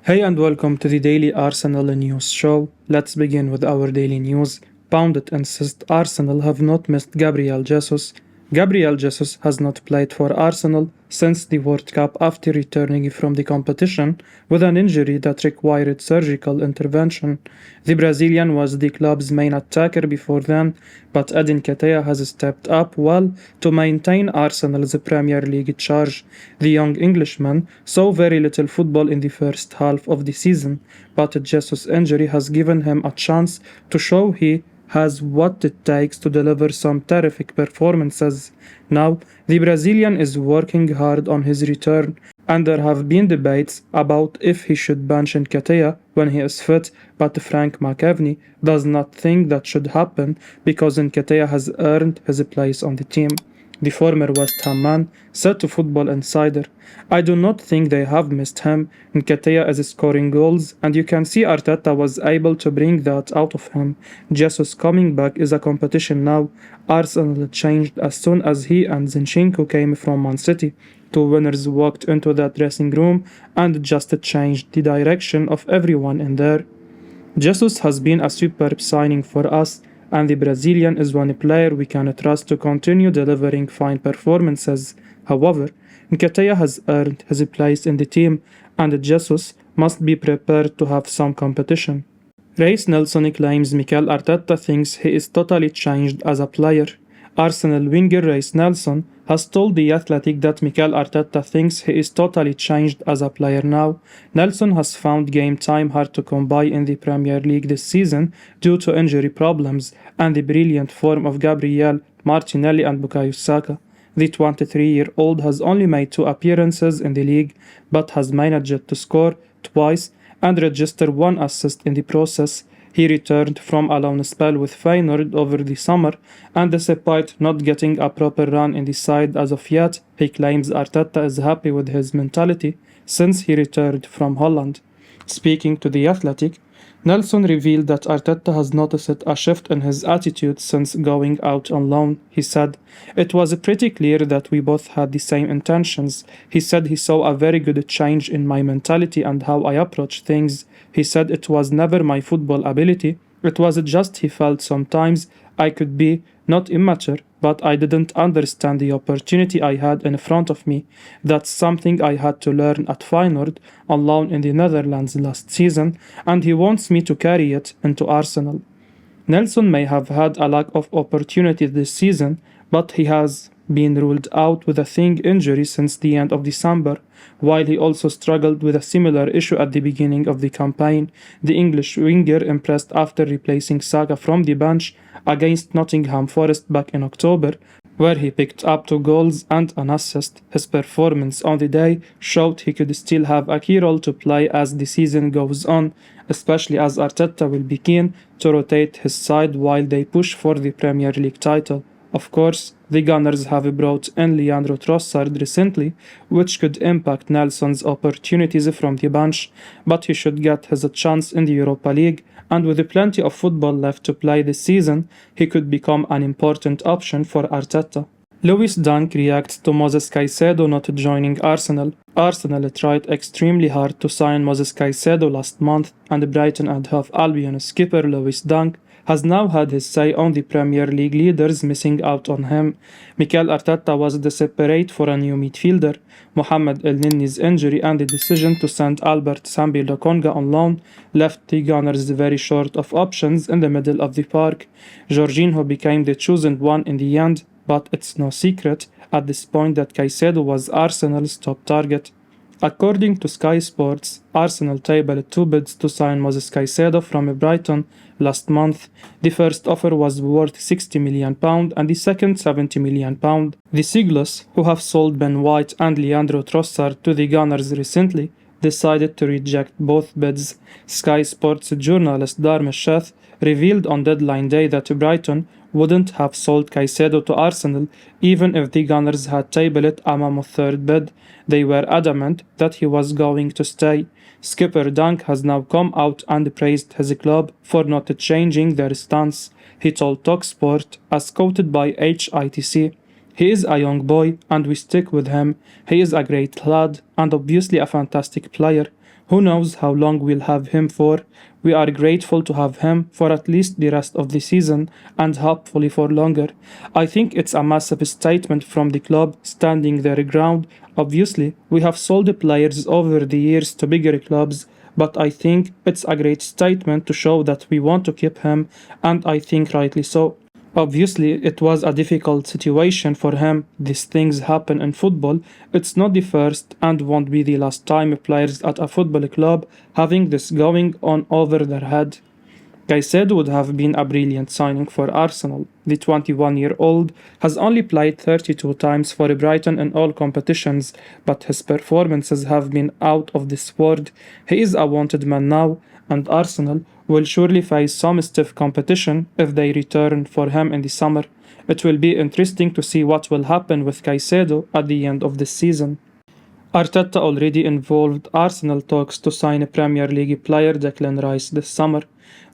Hey and welcome to the Daily Arsenal News Show. Let's begin with our daily news. Pundit insists Arsenal have not missed Gabriel Jesus. Gabriel Jesus has not played for Arsenal since the World Cup after returning from the competition with an injury that required surgical intervention. The Brazilian was the club's main attacker before then, but Eddie Nketiah has stepped up well to maintain Arsenal's Premier League charge. The young Englishman saw very little football in the first half of the season, but Jesus' injury has given him a chance to show he has what it takes to deliver some terrific performances. Now, the Brazilian is working hard on his return, and there have been debates about if he should bench Nketiah when he is fit, but Frank McAveney does not think that should happen because Nketiah has earned his place on the team. The former West Ham man said to Football Insider, "I do not think they have missed him. Nketiah is scoring goals, and you can see Arteta was able to bring that out of him. Jesus coming back is a competition now. Arsenal changed as soon as he and Zinchenko came from Man City. Two winners walked into that dressing room and just changed the direction of everyone in there. Jesus has been a superb signing for us, and the Brazilian is one player we can trust to continue delivering fine performances. However, Nketiah has earned his place in the team, and Jesus must be prepared to have some competition." Reiss Nelson claims Mikel Arteta thinks he is totally changed as a player. Arsenal winger Reiss Nelson has told The Athletic that Mikel Arteta thinks he is totally changed as a player now. Nelson has found game time hard to come by in the Premier League this season due to injury problems and the brilliant form of Gabriel, Martinelli and Bukayo Saka. The 23-year-old has only made 2 appearances in the league, but has managed to score twice and register 1 assist in the process. He returned from a loan spell with Feyenoord over the summer, and despite not getting a proper run in the side as of yet, he claims Arteta is happy with his mentality since he returned from Holland. Speaking to The Athletic, Nelson revealed that Arteta has noticed a shift in his attitude since going out on loan. He said, "It was pretty clear that we both had the same intentions." He said he saw a very good change in my mentality and how I approach things. He said it was never my football ability, it was just he felt sometimes I could be not immature, but I didn't understand the opportunity I had in front of me. That's something I had to learn at Feyenoord on loan in the Netherlands last season, and he wants me to carry it into Arsenal. Nelson may have had a lack of opportunity this season, but he has been ruled out with a thigh injury since the end of December. While he also struggled with a similar issue at the beginning of the campaign, the English winger impressed after replacing Saka from the bench against Nottingham Forest back in October, where he picked up 2 goals and an assist. His performance on the day showed he could still have a key role to play as the season goes on, especially as Arteta will be keen to rotate his side while they push for the Premier League title. Of course, the Gunners have brought in Leandro Trossard recently, which could impact Nelson's opportunities from the bench, but he should get his chance in the Europa League, and with plenty of football left to play this season, he could become an important option for Arteta. Lewis Dunk reacts to Moises Caicedo not joining Arsenal. Arsenal tried extremely hard to sign Moises Caicedo last month, and Brighton and Hove Albion skipper Lewis Dunk has now had his say on the Premier League leaders missing out on him. Mikel Arteta was desperate for a new midfielder. Mohamed El-Nenni's injury and the decision to send Albert Sambi Lokonga on loan left the Gunners very short of options in the middle of the park. Jorginho became the chosen one in the end, but it's no secret at this point that Caicedo was Arsenal's top target. According to Sky Sports, Arsenal tabled 2 bids to sign Moises Caicedo from Brighton last month. The first offer was worth £60 million and the second £70 million. The Seagulls, who have sold Ben White and Leandro Trossard to the Gunners recently, decided to reject both bids. Sky Sports journalist Darmesh Sheth revealed on deadline day that Brighton wouldn't have sold Caicedo to Arsenal even if the Gunners had tabled a mammoth third bid. They were adamant that he was going to stay. Skipper Dunk has now come out and praised his club for not changing their stance. He told TalkSport, as quoted by HITC, "He is a young boy and we stick with him. He is a great lad and obviously a fantastic player. Who knows how long we'll have him for? We are grateful to have him for at least the rest of the season and hopefully for longer. I think it's a massive statement from the club standing their ground. Obviously, we have sold players over the years to bigger clubs, but I think it's a great statement to show that we want to keep him, and I think rightly so. Obviously, it was a difficult situation for him. These things happen in football. It's not the first and won't be the last time players at a football club having this going on over their head. Caicedo would have been a brilliant signing for Arsenal. The 21-year-old has only played 32 times for Brighton in all competitions, but his performances have been out of this world. He is a wanted man now, and Arsenal will surely face some stiff competition if they return for him in the summer. It will be interesting to see what will happen with Caicedo at the end of this season. Arteta already involved Arsenal talks to sign a Premier League player Declan Rice this summer.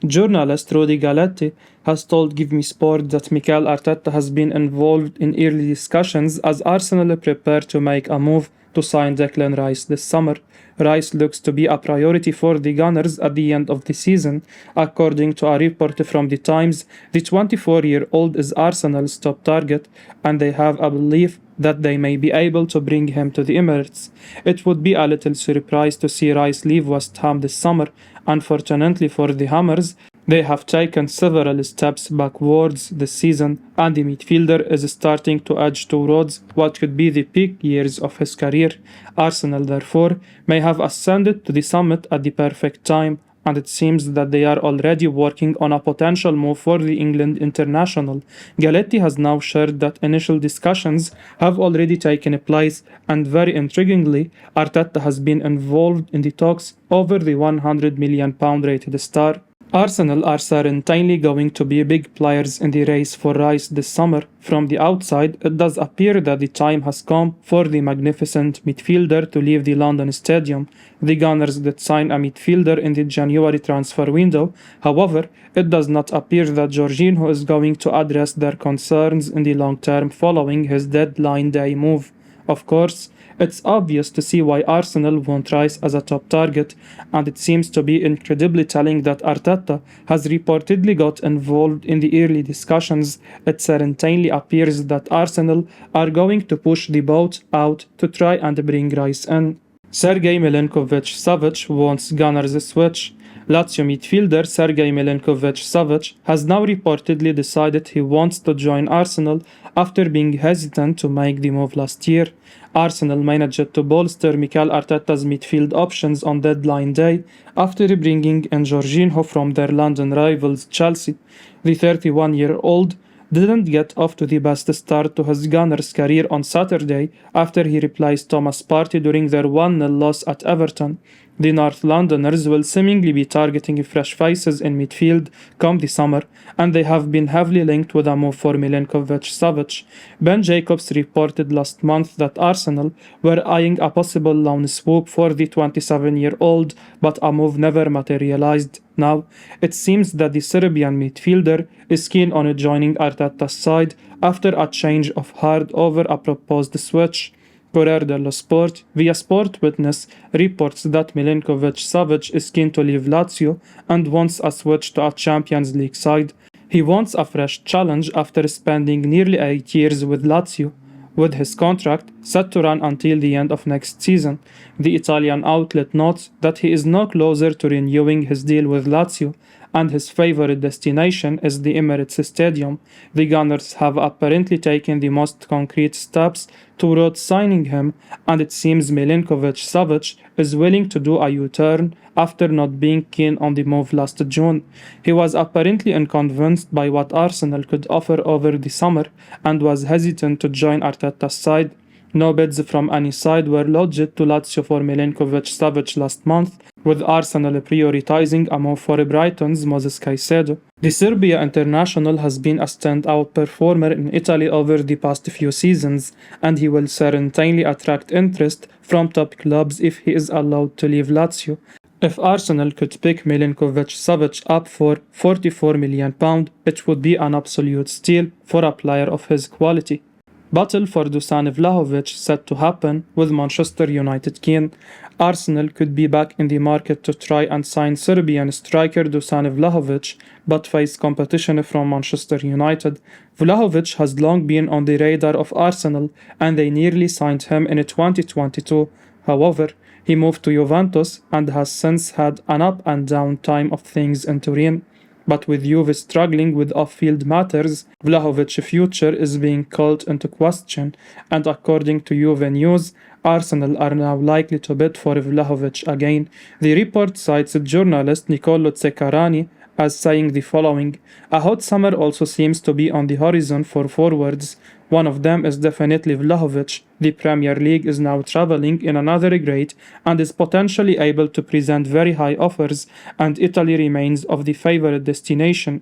Journalist Rudy Galetti has told Give Me Sport that Mikel Arteta has been involved in early discussions as Arsenal prepare to make a move to sign Declan Rice this summer. Rice looks to be a priority for the Gunners at the end of the season. According to a report from The Times, the 24-year-old is Arsenal's top target, and they have a belief that they may be able to bring him to the Emirates. It would be a little surprise to see Rice leave West Ham this summer. Unfortunately for the Hammers, they have taken several steps backwards this season, and the midfielder is starting to edge towards what could be the peak years of his career. Arsenal, therefore, may have ascended to the summit at the perfect time, and it seems that they are already working on a potential move for the England international. Galetti has now shared that initial discussions have already taken place, and very intriguingly, Arteta has been involved in the talks over the £100 million rated star. Arsenal are certainly going to be big players in the race for Rice this summer. From the outside, it does appear that the time has come for the magnificent midfielder to leave the London Stadium. The Gunners did sign a midfielder in the January transfer window. However, it does not appear that Jorginho is going to address their concerns in the long term following his deadline day move. Of course, it's obvious to see why Arsenal want Rice as a top target, and it seems to be incredibly telling that Arteta has reportedly got involved in the early discussions. It certainly appears that Arsenal are going to push the boat out to try and bring Rice in. Sergei Milinkovic-Savic wants Gunners' switch. Lazio midfielder Sergei Milinkovic-Savic has now reportedly decided he wants to join Arsenal after being hesitant to make the move last year. Arsenal managed to bolster Mikel Arteta's midfield options on deadline day after bringing in Jorginho from their London rivals Chelsea. The 31-year-old didn't get off to the best start to his Gunners career on Saturday after he replaced Thomas Partey during their 1-0 loss at Everton. The North Londoners will seemingly be targeting fresh faces in midfield come the summer, and they have been heavily linked with a move for Milinkovic-Savic. Ben Jacobs reported last month that Arsenal were eyeing a possible loan swoop for the 27-year-old, but a move never materialized. Now, it seems that the Serbian midfielder is keen on joining Arteta's side after a change of heart over a proposed switch. Corriere dello Sport, via Sport Witness, reports that Milinkovic-Savic is keen to leave Lazio and wants a switch to a Champions League side. He wants a fresh challenge after spending nearly 8 years with Lazio, with his contract set to run until the end of next season. The Italian outlet notes that he is no closer to renewing his deal with Lazio, and his favorite destination is the Emirates Stadium. The Gunners have apparently taken the most concrete steps towards signing him, and it seems Milinkovic-Savic is willing to do a U-turn after not being keen on the move last June. He was apparently unconvinced by what Arsenal could offer over the summer and was hesitant to join Arteta's side. No bids from any side were lodged to Lazio for Milinkovic-Savic last month, with Arsenal prioritizing a move for Brighton's Moises Caicedo. The Serbia international has been a standout performer in Italy over the past few seasons, and he will certainly attract interest from top clubs if he is allowed to leave Lazio. If Arsenal could pick Milinkovic-Savic up for £44 million, it would be an absolute steal for a player of his quality. Battle for Dusan Vlahovic set to happen with Manchester United keen. Arsenal could be back in the market to try and sign Serbian striker Dusan Vlahovic, but face competition from Manchester United. Vlahovic has long been on the radar of Arsenal, and they nearly signed him in 2022. However, he moved to Juventus and has since had an up and down time of things in Turin. But with Juve struggling with off-field matters, Vlahovic's future is being called into question, and according to Juve News, Arsenal are now likely to bid for Vlahovic again. The report cites journalist Nicolo Ceccarani as saying the following: "A hot summer also seems to be on the horizon for forwards. One of them is definitely Vlahovic. The Premier League is now traveling in another grade and is potentially able to present very high offers, and Italy remains of the favored destination.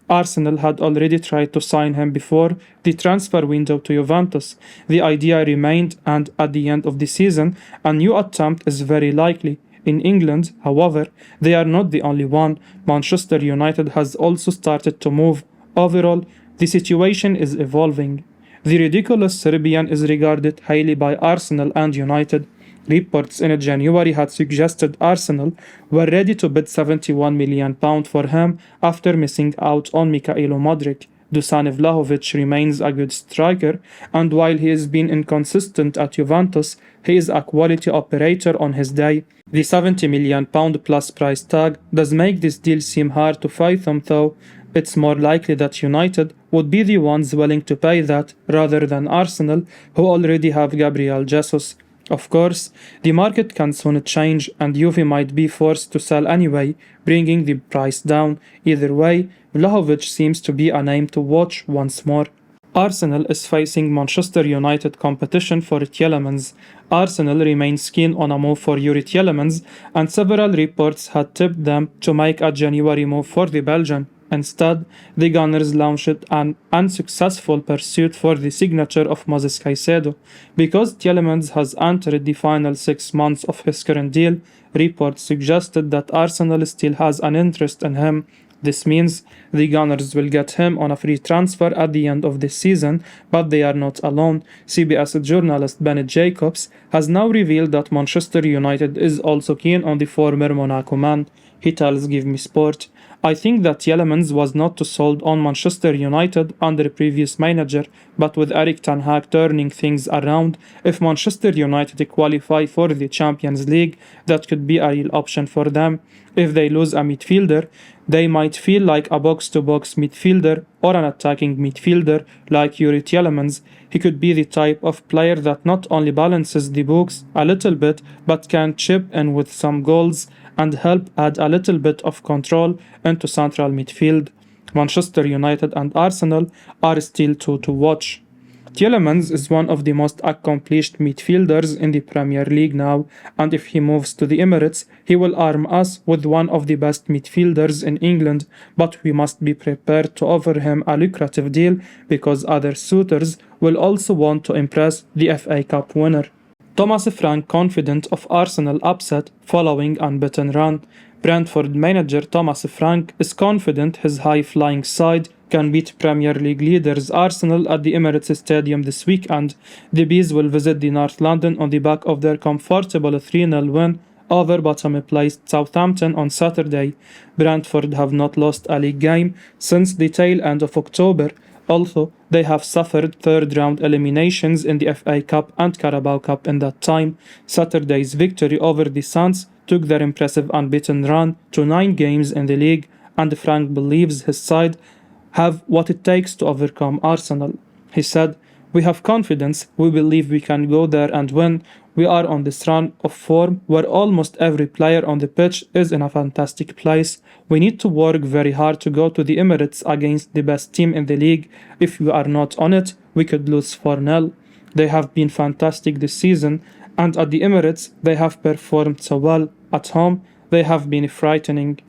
Arsenal had already tried to sign him before the transfer window to Juventus. The idea remained, and at the end of the season, a new attempt is very likely. In England, however, they are not the only one. Manchester United has also started to move. Overall, the situation is evolving. The ridiculous Serbian is regarded highly by Arsenal and United. Reports in January had suggested Arsenal were ready to bid £71 million for him after missing out on Mykhailo Modric. Dusan Vlahovic remains a good striker, and while he has been inconsistent at Juventus, he is a quality operator on his day. The £70 million plus price tag does make this deal seem hard to fathom, though. It's more likely that United would be the ones willing to pay that rather than Arsenal, who already have Gabriel Jesus. Of course, the market can soon change and Juve might be forced to sell anyway, bringing the price down. Either way, Vlahovic seems to be a name to watch once more. Arsenal is facing Manchester United competition for Tielemans. Arsenal remains keen on a move for Yuri Tielemans, and several reports had tipped them to make a January move for the Belgian. Instead, the Gunners launched an unsuccessful pursuit for the signature of Moises Caicedo. Because Tielemans has entered the final 6 months of his current deal, reports suggested that Arsenal still has an interest in him. This means the Gunners will get him on a free transfer at the end of this season, but they are not alone. CBS journalist Bennett Jacobs has now revealed that Manchester United is also keen on the former Monaco man. He tells Give Me Sport, "I think that Tielemans was not too sold on Manchester United under previous manager, but with Erik ten Hag turning things around, if Manchester United qualify for the Champions League, that could be a real option for them. If they lose a midfielder, they might feel like a box-to-box midfielder or an attacking midfielder like Yuri Tielemans. He could be the type of player that not only balances the books a little bit, but can chip in with some goals and help add a little bit of control into central midfield. Manchester United and Arsenal are still two to watch." Tielemans is one of the most accomplished midfielders in the Premier League now, and if he moves to the Emirates, he will arm us with one of the best midfielders in England, but we must be prepared to offer him a lucrative deal because other suitors will also want to impress the FA Cup winner. Thomas Frank confident of Arsenal upset following unbeaten run. Brentford manager Thomas Frank is confident his high-flying side can beat Premier League leaders Arsenal at the Emirates Stadium this weekend. The Bees will visit the North London on the back of their comfortable 3-0 win over bottom-placed Southampton on Saturday. Brentford have not lost a league game since the tail end of October, although they have suffered third-round eliminations in the FA Cup and Carabao Cup in that time. Saturday's victory over the Suns took their impressive unbeaten run to 9 games in the league, and Frank believes his side have what it takes to overcome Arsenal. He said, "We have confidence, we believe we can go there and win. We are on this run of form where almost every player on the pitch is in a fantastic place. We need to work very hard to go to the Emirates against the best team in the league. If we are not on it, we could lose 4-0. They have been fantastic this season, and at the Emirates they have performed so well. At home, they have been frightening."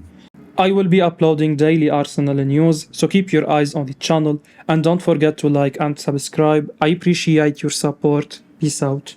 I will be uploading daily Arsenal news, so keep your eyes on the channel and don't forget to like and subscribe. I appreciate your support. Peace out.